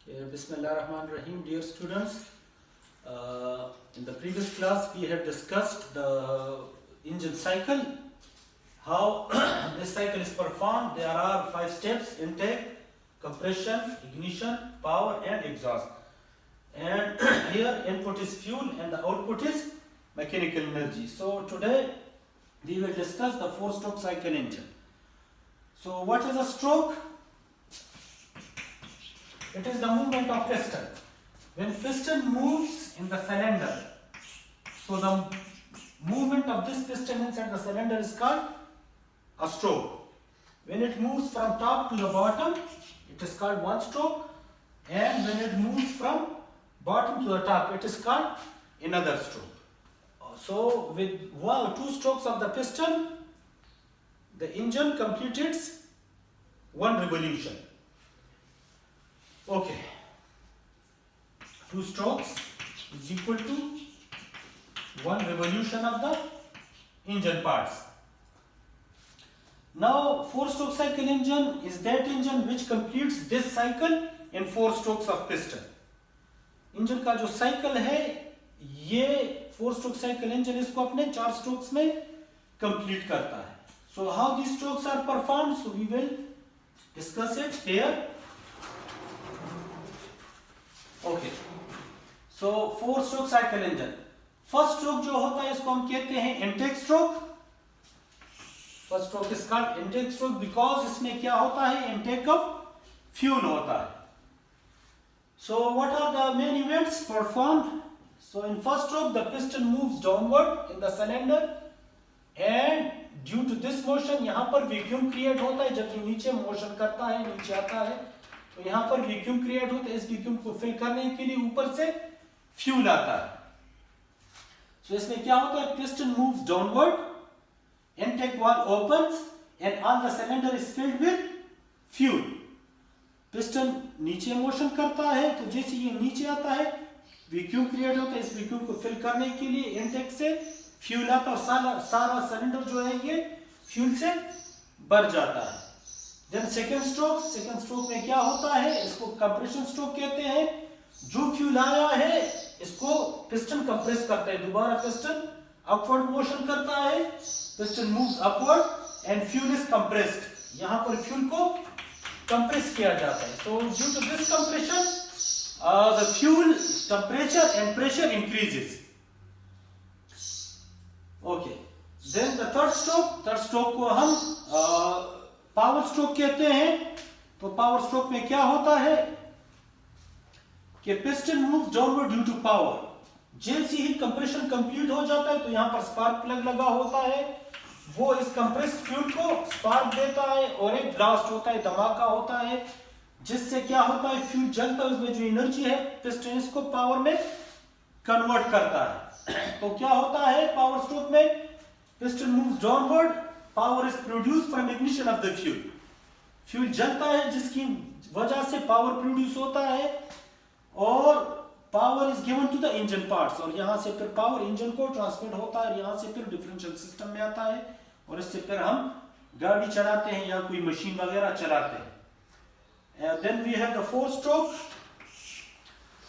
Bismillahirrahmanirrahim, dear students. In the previous class, we have discussed the engine cycle, how this cycle is performed. There are 5 steps: intake, compression, ignition, power, and exhaust. And here input is fuel and the output is mechanical energy. So today we will discuss the 4-stroke cycle engine. So what is a stroke? It is the movement of piston. When piston moves in the cylinder, so the movement of this piston inside the cylinder is called a stroke. When it moves from top to the bottom, it is called 1 stroke, and when it moves from bottom to the top, it is called another stroke. So with 2 strokes of the piston, the engine completes 1 revolution. Okay, 2 strokes is equal to 1 revolution of the engine parts. Now 4-stroke cycle engine is that engine which completes this cycle in 4 strokes of piston. Engine का जो cycle है ये 4-stroke cycle engine इसको अपने 4 strokes में complete करता है. So how these strokes are performed? So we will discuss it here. Okay. So 4-stroke cycle engine. First stroke जो होता है इसको हम कहते हैं intake stroke. First stroke is called intake stroke because इसमें क्या होता है? Intake of fuel होता है. So what are the main events performed? So in first stroke the piston moves downward in the cylinder and due to this motion यहाँ पर vacuum create होता है. जब ये नीचे motion करता है, नीचे आता है, तो यहाँ पर vacuum create होता है. इस vacuum को fill करने के लिए ऊपर से fuel आता है. So इसमें क्या होता है? Piston moves downward, intake valve opens and all the cylinder is filled with fuel. Piston नीचे मोशन करता है, तो जैसे ये नीचे आता है वैक्यूम क्रिएट होता है. इस वैक्यूम को फिल करने के लिए इनटेक से फ्यूल आता है और सारा सिलेंडर जो है ये फ्यूल से भर जाता है. देन सेकंड स्ट्रोक में क्या होता है? इसको कंप्रेशन स्ट्रोक कहते हैं. जो फ्यूल आया है इसको पिस्टन कंप्रेस करता है. दोबारा पिस्टन अपवर्ड मोशन करता है, piston moves upward and fuel is compressed. यहां पर फ्यूल को कंप्रेस किया जाता है. So due to this compression, the fuel temperature and pressure increases. Okay. Then the third stroke को हम power stroke कहते हैं. तो power stroke में क्या होता है कि piston moves downward due to power. जैसे ही compression complete हो जाता है तो यहाँ पर spark plug लगा होता है. वो इस कंप्रेस्ड फ्यूल को स्पार्क देता है और एक ब्लास्ट होता है, धमाका होता है, जिससे क्या होता है? फ्यूल जलता है, उसमें जो एनर्जी है पिस्टन इसको पावर में कन्वर्ट करता है. तो क्या होता है पावर स्ट्रोक में? Piston moves downward, power is produced from ignition of the fuel. Fuel जलता है जिसकी वजह से पावर प्रोड्यूस होता है और power is given to the engine parts. और यहां से फिर पावर इंजन को ट्रांसमिट होता है और यहां से फिर डिफरेंशियल सिस्टम में आता है और इससे फिर हम गाड़ी चलाते हैं या कोई मशीन वगैरह चलाते हैं. Then we have the 4th stroke.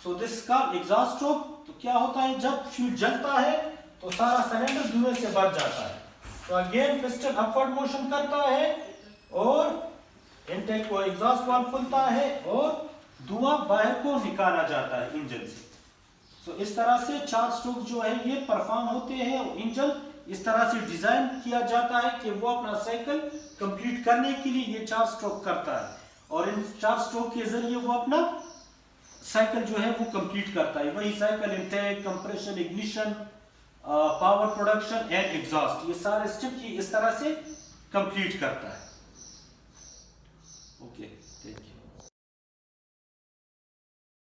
So this का एग्जॉस्ट स्ट्रोक. तो क्या होता है? जब फ्यूल जलता है तो सारा सिलेंडर धुएं से भर जाता है. तो अगेन पिस्टन अपवर्ड मोशन करता है और इनटेक को एग्जॉस्ट वाल्व खुलता है और धुआं बाहर को निकाला जाता है इंजन से. सो इस तरह से 4 स्ट्रोक जो है ये परफॉर्म होते हैं. इंजन इस तरह से डिजाइन किया जाता है कि वो अपना साइकिल कंप्लीट करने के लिए ये 4 स्ट्रोक करता है और इन 4 स्ट्रोक के जरिए वो अपना साइकिल जो है वो कंप्लीट करता है. वही cycle intake, compression, ignition, power production and exhaust, ये सारे स्टेप ये इस तरह से कंप्लीट करता है. ओके.